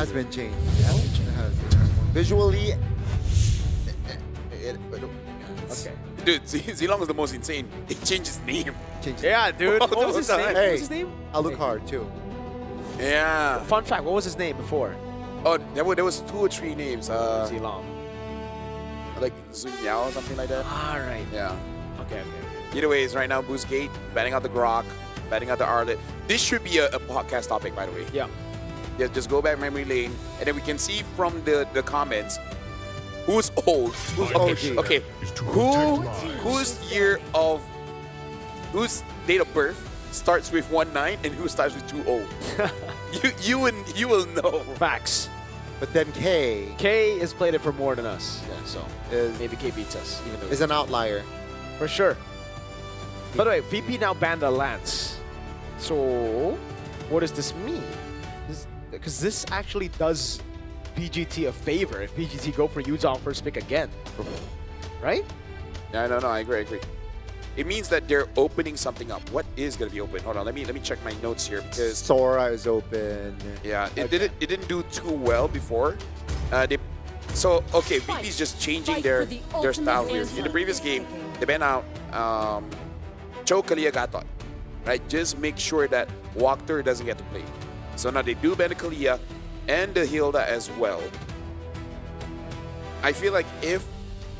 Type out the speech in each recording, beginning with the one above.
has been changed. It has been changed. Visually, Okay. Dude, Zilong is the most insane. He changed his name. Yeah, dude. What was his name? Hey. What was his name? Alucard too. Yeah. Fun fact, what was his name before? Oh, there was 2 or 3 names. Zilong. Like Zun Yao or something like that. Alright. Yeah. Okay. Either ways, right now, Boostgate, batting out the Grok, batting out the Arlet. This should be a podcast topic, by the way. Yeah. Yeah, just go back memory lane, and then we can see from the comments who's old. OG? Okay. Whose date of birth starts with 19 and who starts with 20? you will know. Facts. But then K K has played it for more than us. Yeah, so is, maybe K beats us, even though is an outlier. for sure. By the way, VP now banned the Lance. So what does this mean? Because this actually does BGT a favor if BGT go for Yuzong first pick again. Right? Yeah, no, I agree. It means that they're opening something up. What is going to be open? Hold on, let me check my notes here because Sora is open. yeah, it didn't do too well before. VP is just changing their style here. In the previous game, they banned out Cho Kalia Gatot, right? Just make sure that Walker doesn't get to play. So now they do ban the Kalia and the Hilda as well. I feel like if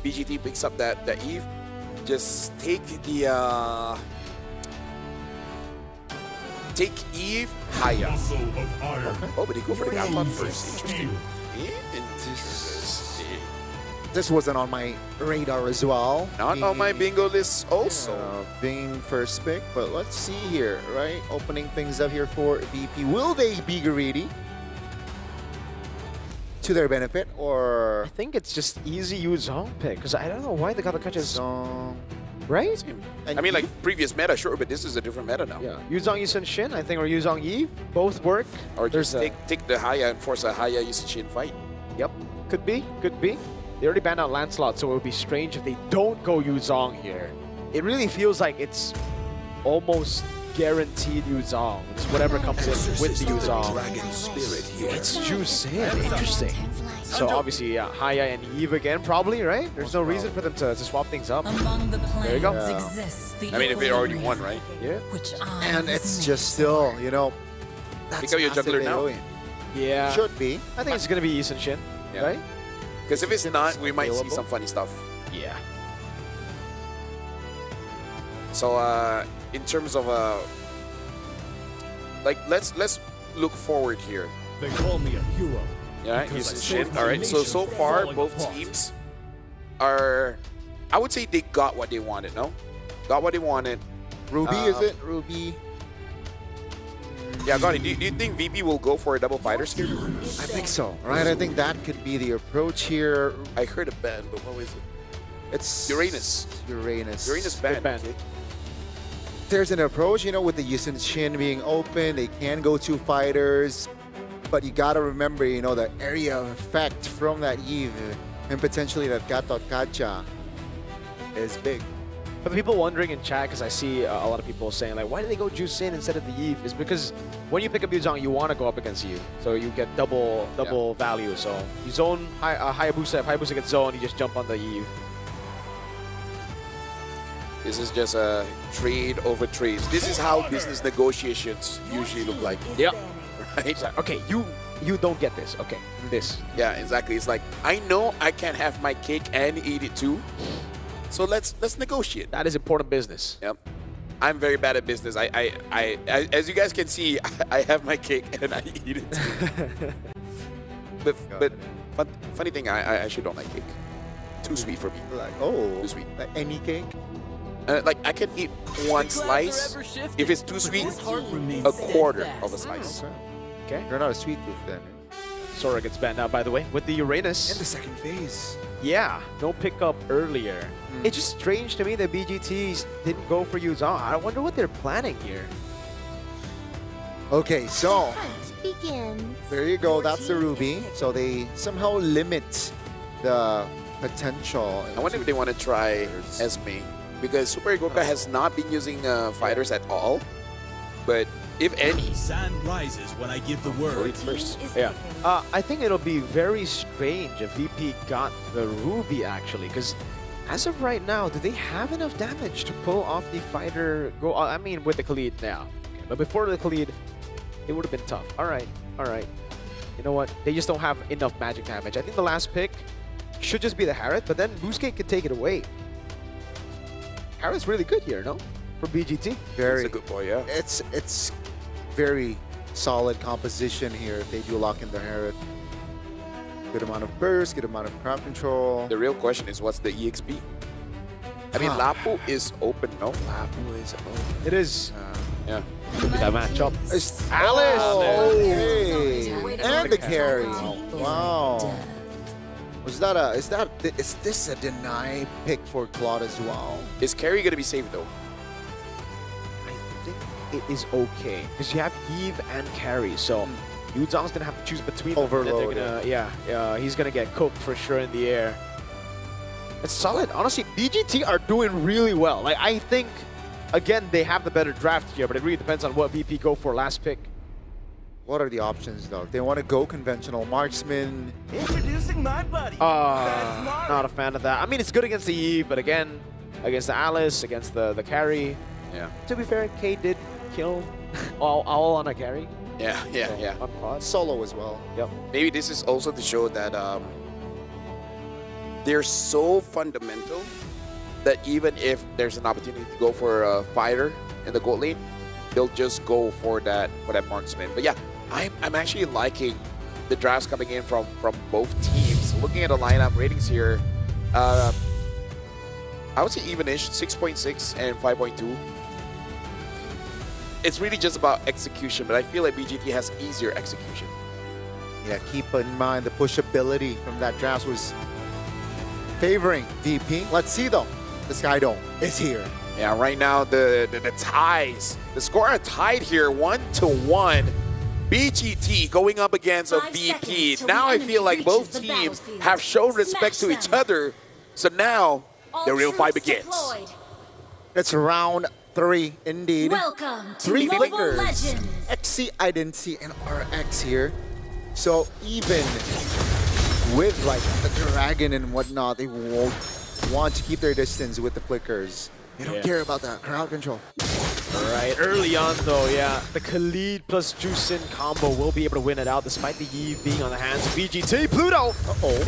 BGT picks up that Eve, just take the take Eve higher. Oh, but they go for the Gatot first. Interesting. This wasn't on my radar as well. Not on my bingo list also. Being first pick, but let's see here, right? Opening things up here for VP. Will they be greedy to their benefit, or I think it's just easy Yuzong pick because I don't know why they got the catches. Right? I mean, like previous meta, sure, but this is a different meta now. Yeah. Yuzong Yusun Shin, I think, or Yuzong Eve. Both work. Or just take the Haya and force a Haya Yusun Shin fight. Yep. Could be. They already banned out Lancelot, so it would be strange if they don't go Yuzong here. It really feels like it's almost guaranteed Yuzong. It's whatever comes in with the Yuzong. It's Juice in. Interesting. So obviously, yeah, Haya and Eve again, probably, right? There's no reason for them to swap things up. There you go. I mean, if they already won, right? Yeah. and it's just still, you know, Pick up your juggler now. Yeah. Should be. I think it's going to be Yusun Shin, right? Because if it's not, we might see some funny stuff. Yeah. So in terms of like let's look forward here. They call me a hero. Yeah, Yusun Shin. All right. So far, both teams are. I would say they got what they wanted. No, got what they wanted. Ruby, is it? Ruby. Yeah, got it. Do you think VP will go for a double fighter skill? I think so, right? I think that could be the approach here. I heard a ban, but what was it? It's Uranus. Uranus ban. ban. Okay. There's an approach, you know, with the Yusun Shin being open. They can go 2 fighters, but you gotta remember, you know, the area of effect from that Eve and potentially that Gatot Kacha is big. But the people wondering in chat, because I see a lot of people saying, like, why did they go Juice in instead of the Eve? Is because when you pick up Yuzong, you want to go up against you. So you get double value. So you zone Hayabusa. If Hayabusa gets zoned, you just jump on the Eve. This is just a trade over trades. This is how business negotiations usually look like. Yeah. Right? Okay, you don't get this. Okay, this. Yeah, exactly. It's like, I know I can have my cake and eat it too. So let's negotiate. That is important business. Yep. I'm very bad at business. I as you guys can see, I have my cake and I eat it too. but funny thing, I actually don't like cake. Too sweet for me. Like, Too sweet. like any cake? Like I can eat 1 slice. If it's too sweet, a quarter of a slice. Okay. You're not a sweet tooth then. Sora gets banned out, by the way, with the Uranus. In the second phase. Yeah, no pickup earlier. It's just strange to me that BGTs didn't go for Yuzong. I wonder what they're planning here. Okay, so Begins. there you go. That's the Ruby. So they somehow limit the potential. I wonder if they want to try Esme, because Super Goka has not been using fighters at all. But if any. Sun rises when I give the word. First. Yeah. I think it'll be very strange if VP got the Ruby, actually, because as of right now, do they have enough damage to pull off the fighter go? I mean, with the Khalid now. Okay, but before the Khalid, it would have been tough. All right. You know what? They just don't have enough magic damage. I think the last pick should just be the Harriet, but then Boostgate could take it away. Harriet's really good here, no? For BGT. Very. He's a good boy, yeah. It's very solid composition here if they do lock in the Harith. Good amount of burst, good amount of crowd control. The real question is, what's the EXP? I mean, Lapu is open, no? Lapu is open. It is. Yeah. Could be that matchup. It's Alice! Okay. And the carry. Wow. Is this a deny pick for Claude as well? Is carry going to be safe, though? I think it is okay because you have Eve and carry, so Yuzong's gonna have to choose between them. Overload. Yeah, he's gonna get cooked for sure in the air. It's solid. Honestly, BGT are doing really well. Like, I think, again, they have the better draft here, but it really depends on what VP go for last pick. What are the options, though? If they want to go conventional marksman. Introducing my buddy. Not a fan of that. I mean, it's good against the Eve, but again, against the Alice, against the carry. Yeah. To be fair, K did kill all on a carry. Yeah. On Claude. Solo as well. Yep. Maybe this is also to show that they're so fundamental that even if there's an opportunity to go for a fighter in the gold lane, they'll just go for that marksman. But yeah, I'm actually liking the drafts coming in from both teams. Looking at the lineup ratings here, I would say even-ish, 6.6 and 5.2. It's really just about execution, but I feel like BGT has easier execution. Yeah, keep in mind the pushability from that draft was favoring VP. Let's see, though. The Sky Dome is here. Yeah, right now the ties. The score are tied here, 1-1. BGT going up against a VP. Now I feel like both teams have shown respect to each other. So now the real fight begins. It's round 3 indeed. Welcome to 3 Mobile fingers. Legends. XC, I didn't see an RX here. So even with like the dragon and whatnot, they won't want to keep their distance with the flickers. They don't care about that crowd control. All right, early on though, yeah, the Khalid plus Jusin combo will be able to win it out despite the Eve being on the hands of BGT. Pluto!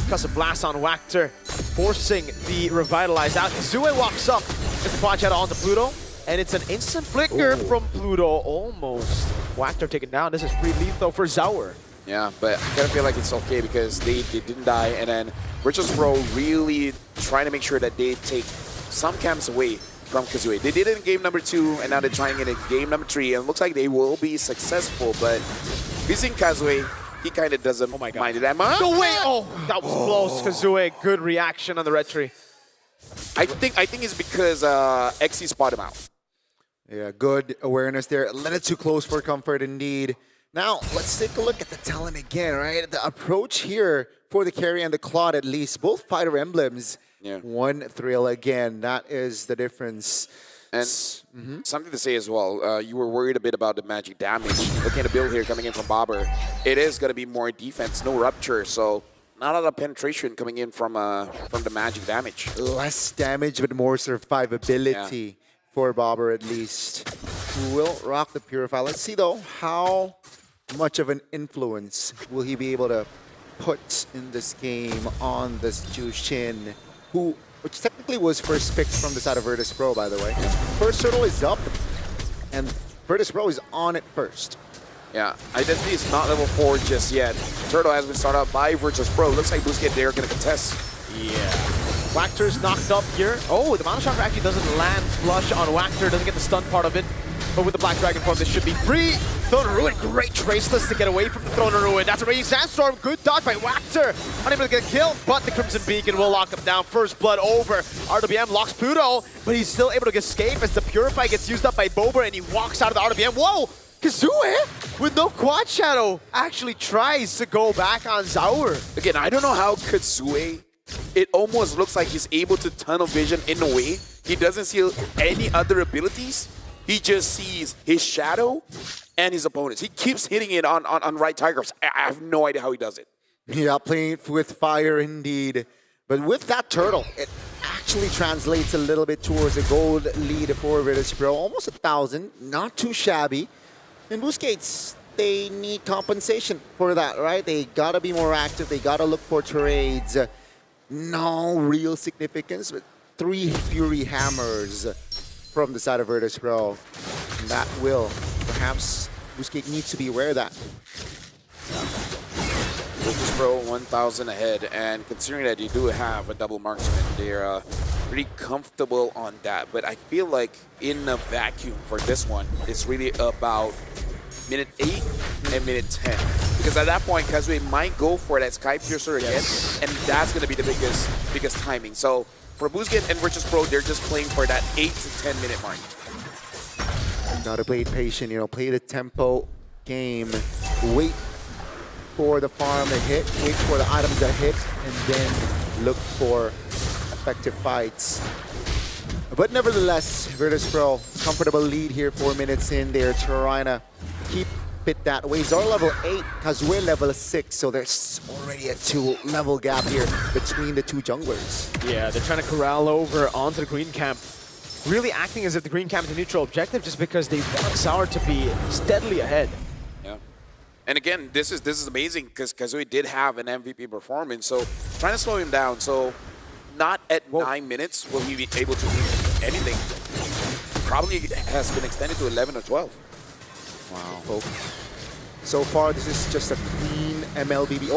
Because of blast on Wactor, forcing the revitalize out. Zue walks up, gets the quad shadow onto Pluto, and it's an instant flicker from Pluto, almost. Wactor taken down. This is free lethal for Zauer. Yeah, but I kind of feel like it's okay because they didn't die, and then Virtus.pro really trying to make sure that they take some camps away from Kazooie. They did it in game number 2, and now they're trying it in game number 3, and it looks like they will be successful, but visiting Kazooie, he kind of doesn't mind it that much. No way! Oh, that was close. Kazooie, good reaction on the red tree. I think it's because XC spotted him out. Yeah, good awareness there. A little too close for comfort indeed. Now, let's take a look at the talent again, right? The approach here for the carry and the Claude, at least, both fighter emblems. Yeah. One thrill again. That is the difference. And something to say as well, you were worried a bit about the magic damage. Looking at the build here coming in from Bobber, it is going to be more defense, no rupture, so not a lot of penetration coming in from the magic damage. Less damage, but more survivability for Bobber, at least. Who will rock the Purify. Let's see, though, how much of an influence will he be able to put in this game on this Jushin, which technically was first picked from the side of Virtus.pro, by the way. First turtle is up, and Virtus.pro is on it first. Yeah, Identity is not level 4 just yet. Turtle has been started out by Virtus.pro. Looks like Boostgate they're going to contest. Yeah. Wactor's knocked up here. Oh, the Mana Chakra actually doesn't land flush on Wactor, doesn't get the stun part of it. But with the Black Dragon form, this should be free. Throne of Ruin, great Traceless to get away from the Throne of Ruin. That's a Raging Sandstorm, good dodge by Wactor. Unable to get killed, but the Crimson Beacon will lock him down. First blood over. RWM locks Pluto, but he's still able to escape as the Purify gets used up by Bober and he walks out of the RWM. Whoa! Kazooie, with no quad shadow, actually tries to go back on Zauer. Again, I don't know how Kazooie, it almost looks like he's able to tunnel vision in a way. He doesn't see any other abilities. He just sees his shadow and his opponents. He keeps hitting it on right tigers. I have no idea how he does it. Yeah, playing with fire indeed. But with that turtle, it actually translates a little bit towards a gold lead for Virtus.pro. Almost 1,000, not too shabby. And Boostgates, they need compensation for that, right? They gotta be more active. They gotta look for trades. No real significance, but 3 Fury Hammers from the side of Virtus.pro. And that will, perhaps, Boostgate needs to be aware of that. Virtus.pro 1,000 ahead, and considering that you do have a double marksman, they're pretty comfortable on that. But I feel like in a vacuum for this one, it's really about minute 8 and minute 10. Because at that point, Kazue might go for that Sky Piercer again, and that's going to be the biggest timing. So for Boostgate and Virtus.pro, they're just playing for that 8 to 10 minute mark. Gotta play it patient, you know, play the tempo game, wait for the farm to hit, wait for the items to hit, and then look for effective fights. But nevertheless, Virtus.pro, comfortable lead here, 4 minutes in. They're trying to keep it that way. Zara level 8, Kazue level 6, so there's already a 2-level gap here between the two junglers. Yeah, they're trying to corral over onto the green camp. Really acting as if the green camp is a neutral objective just because they want Sour to be steadily ahead. Yeah. And again, this is amazing because Kazue did have an MVP performance, so trying to slow him down. So not at 9 minutes will he be able to do anything. Probably has been extended to 11 or 12. Wow. So far, this is just a clean MLBB.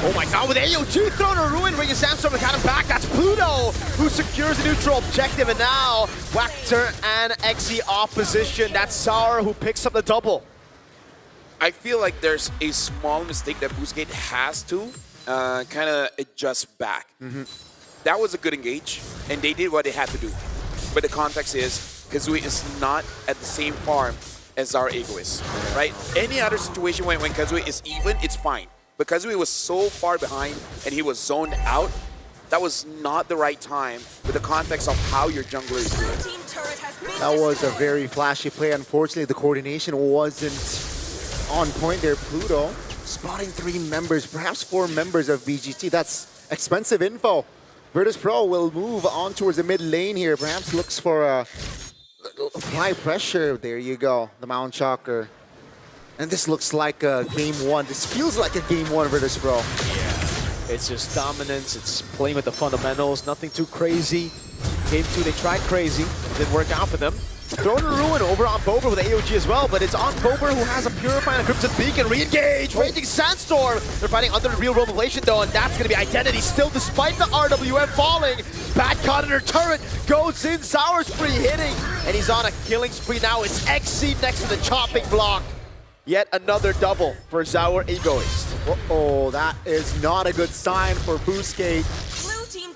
Oh my god, with AOG thrown a ruin, bringing Sandstorm to count him back. That's Pluto, who secures a neutral objective, and now Wactor and Xe opposition. That's Sour who picks up the double. I feel like there's a small mistake that Boostgate has to kind of adjust back. That was a good engage, and they did what they had to do. But the context is, Kazue is not at the same farm as our Egoist, right? Any other situation when Kazue is even, it's fine. But Kazue was so far behind and he was zoned out, that was not the right time with the context of how your jungler is doing. That was a very flashy play. Unfortunately, the coordination wasn't on point there. Pluto spotting 3 members, perhaps 4 members of VGT. That's expensive info. Virtus.pro will move on towards the mid lane here. Perhaps looks for apply pressure. There you go, the Mount Shocker. And this looks like a game 1. This feels like a game 1 Virtus.pro. Yeah, it's just dominance. It's playing with the fundamentals. Nothing too crazy. Game 2, they tried crazy. Didn't work out for them. Throwing a ruin over on Bober with AOG as well, but it's on Bober who has a Purify and a Crimson Beacon. Re-engage, Raging Sandstorm. They're fighting under the real revelation though, and that's going to be Identity still despite the RWM falling. Bad caught in her turret, goes in, Sour spree hitting, and he's on a killing spree now. It's Xe next to the chopping block. Yet another double for Sour Egoist. Uh-oh, that is not a good sign for Boostgate.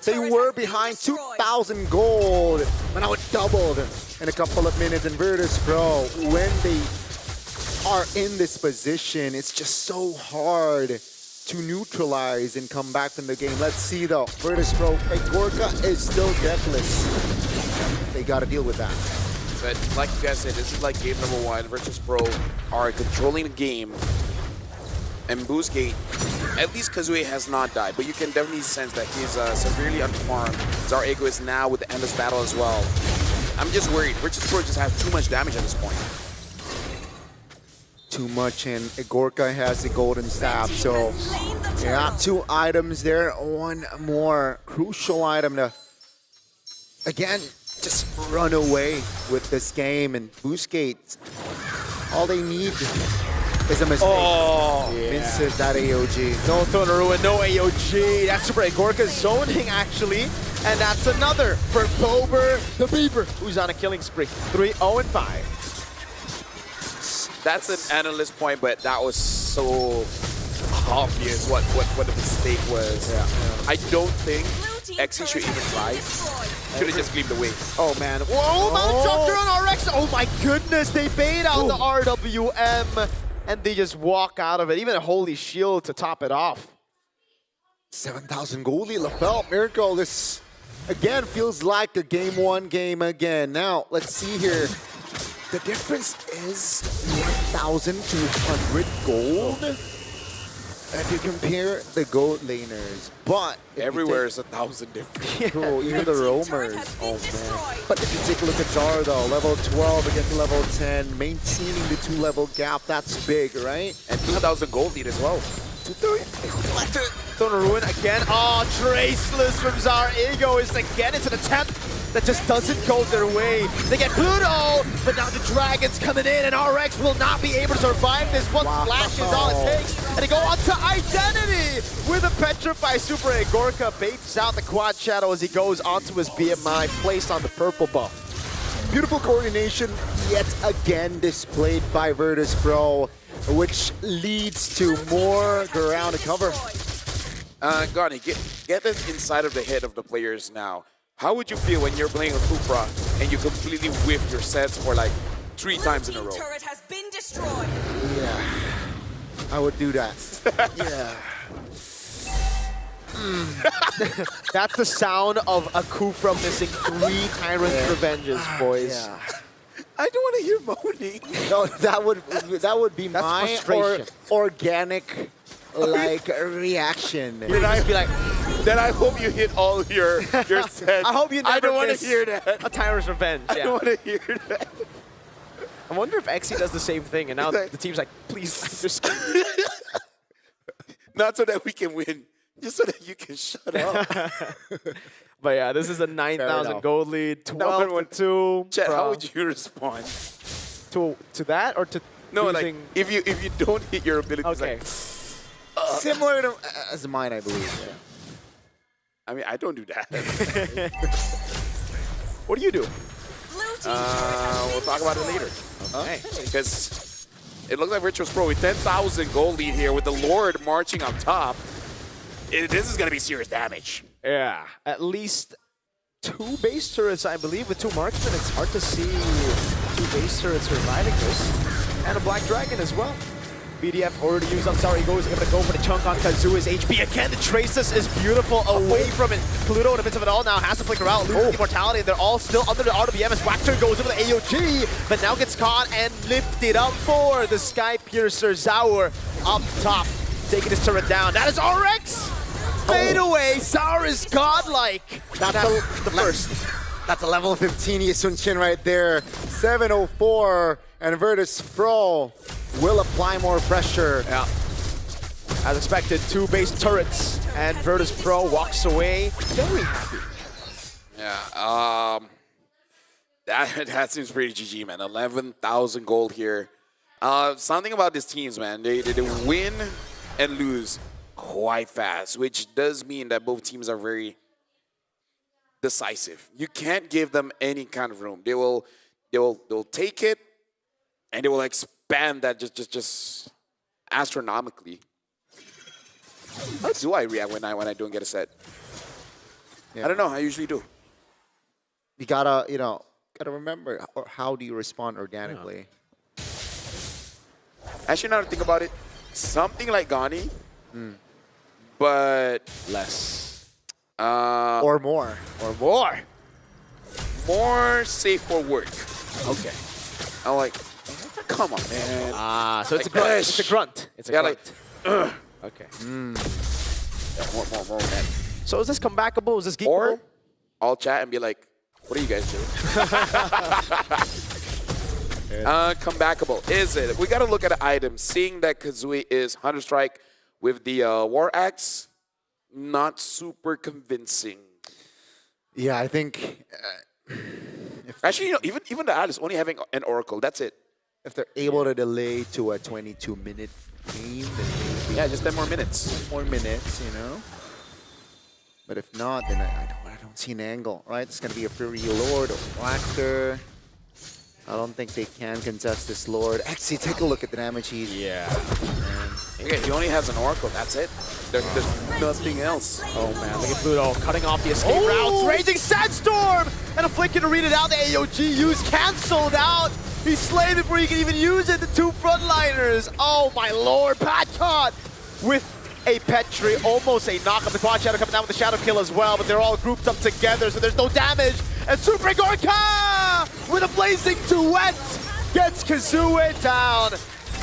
They were behind 2,000 gold, but now it doubled in a couple of minutes. And Virtus.pro, when they are in this position, it's just so hard to neutralize and come back from the game. Let's see though, Virtus.pro, Gorka is still deathless. They gotta deal with that. But like you guys said, this is like game number 1. Virtus.pro are controlling the game. And Boostgate, at least Kazue has not died, but you can definitely sense that he's severely underfarmed. Zara is now with the endless battle as well. I'm just worried. Virtus.pro just have too much damage at this point. Too much, and Gorka has the golden staff, so yeah, 2 items there. 1 more crucial item to, again, just run away with this game. And Boostgate, all they need is a mistake. Oh, Misses that AOG. No Throne of Ruin, no AOG. That's super. Gorka zoning actually. And that's another for Bober the Beaver, who's on a killing spree. 3-0-5. That's an analyst point, but that was so obvious what the mistake was. Yeah. I don't think Xe should even try. Should have just cleaved away. Oh man. Whoa, Mount Shocker on RX. Oh my goodness, they bait out the RWM. And they just walk out of it. Even a Holy Shield to top it off. 7,000 goldie, LaFell, Miracle. This, again, feels like a game 1 game again. Now, let's see here. The difference is 1,200 gold. If you compare the gold laners, but Everywhere is 1,000 different. cool, even the roamers. Oh man! But if you take a look at Zara though, level 12 against level 10, maintaining the 2-level gap, that's big, right? And 2,000 gold lead as well. Don't ruin again. Oh, Traceless from Zara Egoist again. It's an attempt that just doesn't go their way. They get Pluto, but now the Dragon's coming in, and RX will not be able to survive this. One splash is all it takes, and they go on to Identity with a Petrify Super. Gorka baits out the quad shadow as he goes onto his BMI, placed on the purple buff. Beautiful coordination yet again displayed by Virtus.pro, which leads to more ground to cover. Gani, get this inside of the head of the players now. How would you feel when you're playing a Kupra and you completely whiff your sets for like 3 times in a row? Turret has been destroyed. Yeah, I would do that. Yeah. That's the sound of a Kufra missing 3 Tyrant Revenges, boys. Yeah. I don't want to hear moaning. No, that would be That's my frustration. organic like reaction. Then I be like, then I hope you hit all your sets. I hope you never I don't want miss to hear that. a Tyrant's Revenge. I Yeah. don't want to hear that. I wonder if Exy does the same thing, and now Like- the team's like, please, just Not so that we can win, just so that you can shut up. But yeah, this is a 9,000 enough. gold lead, 12-2. Chet, how Bro. would you respond? To that or to No, like losing? if you don't hit your abilities, Okay. like, Similar to as mine, I believe. Yeah. I mean, I don't do that. What do you do? Blue team's turret has been We'll talk about it later. Okay. Because it looks like Virtus.pro with 10,000 gold lead here with the Lord marching up top. This is going to be serious damage. Yeah, at least 2 base turrets, I believe, with 2 marksmen. It's hard to see 2 base turrets surviving this. And a Black Dragon as well. BDF already used up Zara Egoist, able to go for the chunk on Kazua's HP. Again, the Traceless is beautiful away from it. Pluto in the midst of it all now has to flicker out, loses immortality. They're all still under the RWM as Waxter goes over the AOG, but now gets caught and lifted up for the Sky Piercer. Zaur up top, taking his turret down. That is RX! Fade away, Zaur is godlike. That's the first. That's a level 15 Yisun Chin right there. 704, and Virtus.pro will apply more pressure. Yeah. As expected, 2 base turrets, and Virtus.pro walks away very happy. Yeah, that seems pretty GG, man. 11,000 gold here. Something about these teams, man. They win and lose quite fast, which does mean that both teams are very decisive. You can't give them any kind of room. They'll take it, and they will expand that just astronomically. How do I react when I don't get a set? Yeah. I don't know. I usually do. You gotta remember, how do you respond organically? Actually, now to think about it, something like Gani, but Less. Or more. Or more. more safe for work. Okay. I'm like, come on, man. Ah, so it's a Like grunt. this. It's a grunt. It's a Yeah, grunt. like, Okay. more, man. So is this comebackable? Is this geekable? Or I'll chat and be like, what are you guys doing? Comebackable, is it? We got to look at the items. Seeing that Kazooie is Hunter Strike with the War Axe, not super convincing. Yeah, I think Actually, you know, even the Atlas only having an Oracle, that's it. if they're able to delay to a 22-minute game, then maybe Yeah, just 10 more minutes. more minutes, you know. But if not, then I don't see an angle, right? It's gonna be a Fury Lord or Blacker. I don't think they can contest this Lord. Actually, take a look at the damage he's. Yeah. Okay, he only has an Oracle, that's it. There's nothing else. Oh man, look at Pluto cutting off the escape routes. Raging Sandstorm! And a flicker to read it out. The AOG use cancelled out. He slayed before he can even use it. The 2 frontliners. Oh my lord. Pat caught with a Petri. Almost a knock up. The Quad Shadow coming down with the Shadow Kill as well. But they're all grouped up together, so there's no damage. And Super Gorka with a blazing duet gets Kazue down.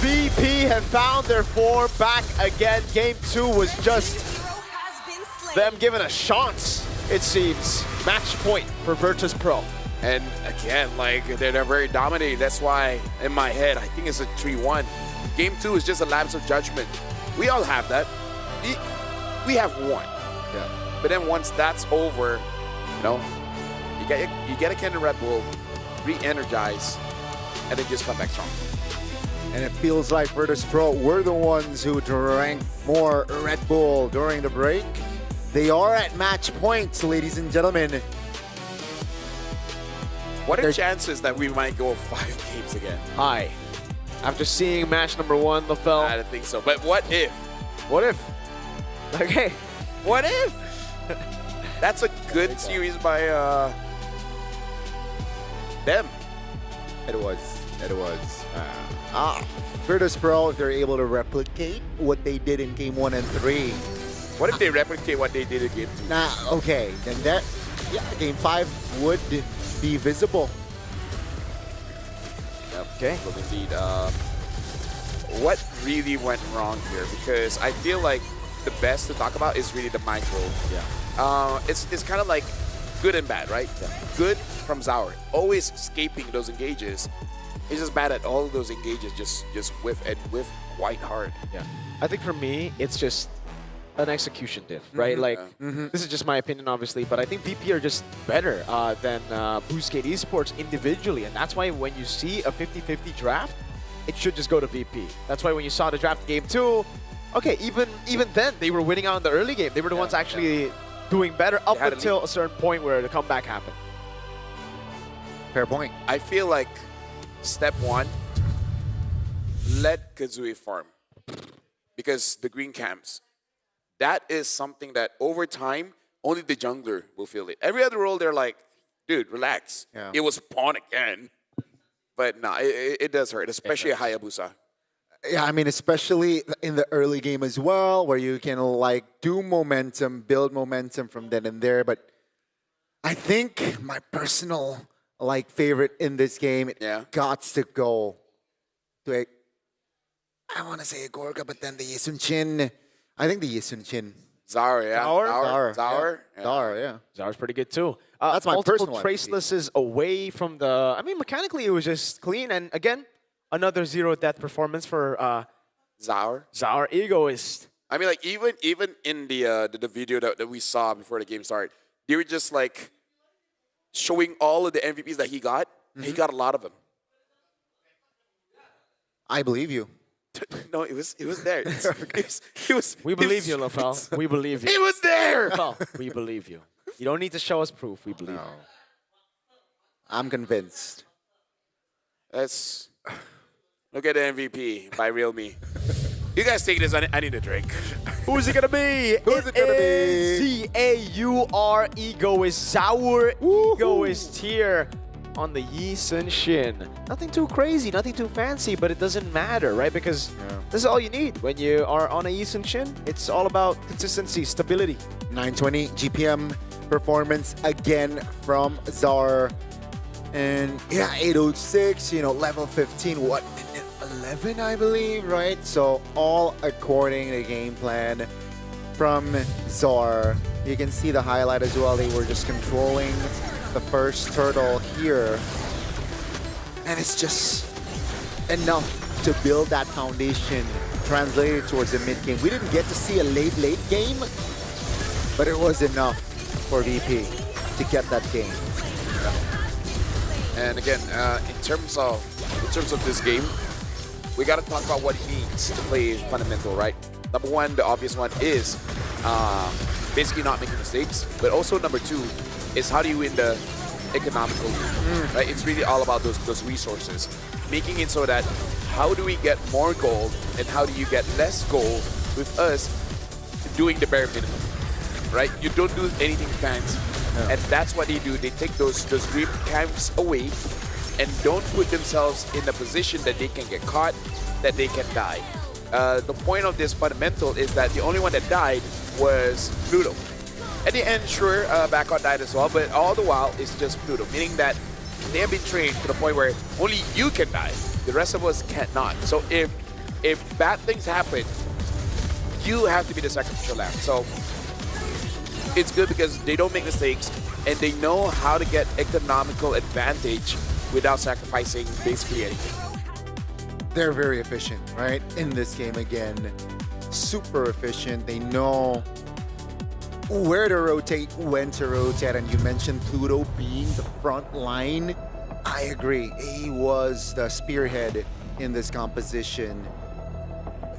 VP have found their form back again. Game 2 was just Hero has been slain. them given a chance, it seems. Match point for Virtus.pro. And again, like, they're very dominating. That's why, in my head, I think it's a 3-1. Game 2 is just a lapse of judgment. We all have that. We have one. Yeah. But then once that's over, you know, you get a can of Red Bull, re-energize, and then just come back strong. And it feels like Virtus.pro were the ones who drank more Red Bull during the break. They are at match points, ladies and gentlemen. What are chances that we might go 5 games again? High. After seeing match number 1, LaFell. I don't think so. But what if? What if? Okay. What if? That's a good series by them. It was. Virtus.pro, if they're able to replicate what they did in game 1 and 3. What if they replicate what they did in game 2? Nah, okay, then that, yeah, game 5 would be visible. Okay. Well, indeed. What really went wrong here? Because I feel like the best to talk about is really the micro. Yeah. It's kind of like good and bad, right? Yeah. Good from Zaur, always escaping those engages. He's just bad at all of those engages, just whiff and whiff quite hard. Yeah. I think for me, it's just an execution diff, right? Like, this is just my opinion, obviously, but I think VP are just better than Boostgate Esports individually, and that's why when you see a 50-50 draft, it should just go to VP. That's why when you saw the draft in game 2, okay, even then, they were winning out in the early game. They were the ones actually doing better up until a certain point where the comeback happened. Fair point. I feel like step 1, let Kazue farm. Because the green camps, that is something that over time, only the jungler will feel it. Every other role, they're like, dude, relax. Yeah. It was pawn again. But no, it does hurt, especially a Hayabusa. Yeah, I mean, especially in the early game as well, where you can like do momentum, build momentum from then and there. But I think my personal like favorite in this game, it gots to go to a, I want to say a Gorga, but then the Yisun-Chin. I think the Yisun-Chin. Zaur, yeah. Zaur. Zaur's pretty good too. That's my multiple personal tracelesses away from the. I mean, mechanically it was just clean, and again, another 0 death performance for Zaur. Zaur, egoist. I mean, like even in the video that we saw before the game started, they were just like showing all of the MVPs that he got. He got a lot of them. I believe you. No, it was there. We believe you, LaFell. We believe you. It was there. LaFell, we believe you. You don't need to show us proof. We believe you. I'm convinced. Let's look at the MVP by Real Me. You guys take this. I need a drink. Who's it gonna be? Who's it gonna be? Zaur, egoist. Zaur, egoist here on the Yisun-Shin. Nothing too crazy, nothing too fancy, but it doesn't matter, right? Because this is all you need when you are on a Yisun-Shin. It's all about consistency, stability. 920 GPM performance again from Zaur. And yeah, 806, you know, level 15, what, minute 11, I believe, right? So all according to game plan from Zaur. You can see the highlight as well. They were just controlling the first turtle here. And it's just enough to build that foundation translated towards the mid game. We didn't get to see a late game, but it was enough for VP to get that game. And again, in terms of this game, we got to talk about what it means to play fundamental, right? Number 1, the obvious one is basically not making mistakes, but also number 2 is how do you win the economical league, right? It's really all about those resources, making it so that how do we get more gold and how do you get less gold with us doing the bare minimum, right? You don't do anything fancy. And that's what they do. They take those green camps away and don't put themselves in a position that they can get caught, that they can die. The point of this fundamental is that the only one that died was Pluto. At the end, sure, Backup died as well, but all the while, it's just Pluto, meaning that they have been trained to the point where only you can die. The rest of us cannot. So if bad things happen, you have to be the sacrificial lamb. So it's good because they don't make mistakes and they know how to get economical advantage without sacrificing basically anything. They're very efficient, right? In this game again, super efficient. They know where to rotate, when to rotate, and you mentioned Pluto being the front line. I agree. He was the spearhead in this composition.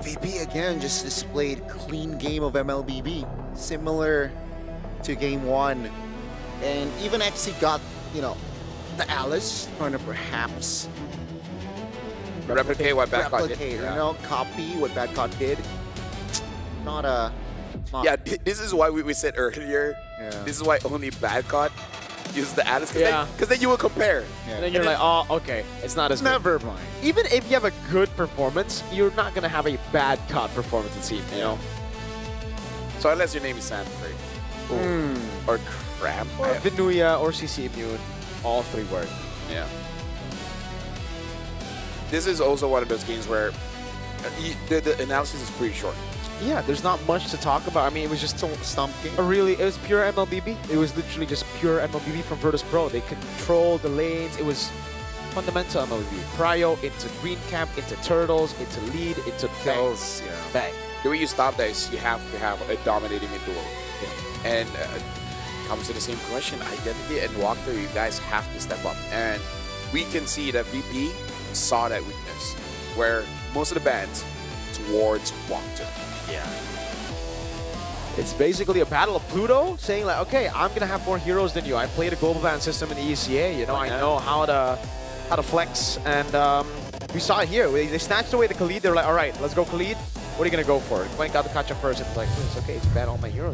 VP again just displayed clean game of MLBB, similar to game 1. And even XC got, you know, the Alice trying to perhaps Replicate what Badcott did. you know, copy what Badcott did. Not Yeah, this is why we said earlier. Yeah. This is why only Badcott uses the Alice. Yeah. Because then you will compare. Yeah. And then you're like, oh, okay, it's not as good. Never mind. Even if you have a good performance, you're not gonna have a bad COD performance, it seems, you know? So unless your name is Sanford. Or Crab. Or Vinuya or CC Immune, all 3 work. Yeah. This is also one of those games where the analysis is pretty short. Yeah, there's not much to talk about. I mean, it was just Stump game. it was pure MLBB. It was literally just pure MLBB from Virtus.pro. They controlled the lanes. It was fundamental MLBB. Prio into green camp, into turtles, into lead, into Kills, bang. yeah. Bang. The way you stop that is you have to have a dominating mid duel. And comes to the same question, Identity and Walker, you guys have to step up. And we can see that VP saw that weakness, where most of the bans towards Walker. Yeah. It's basically a battle of Pluto saying like, okay, I'm gonna have more heroes than you. I played a global ban system in the ECA, you know, I know how to flex, and we saw it here. They snatched away the Khalid. They're like, all right, let's go Khalid. What are you gonna go for? Went got the Kacha first. It's like, it's okay, it's ban all my heroes.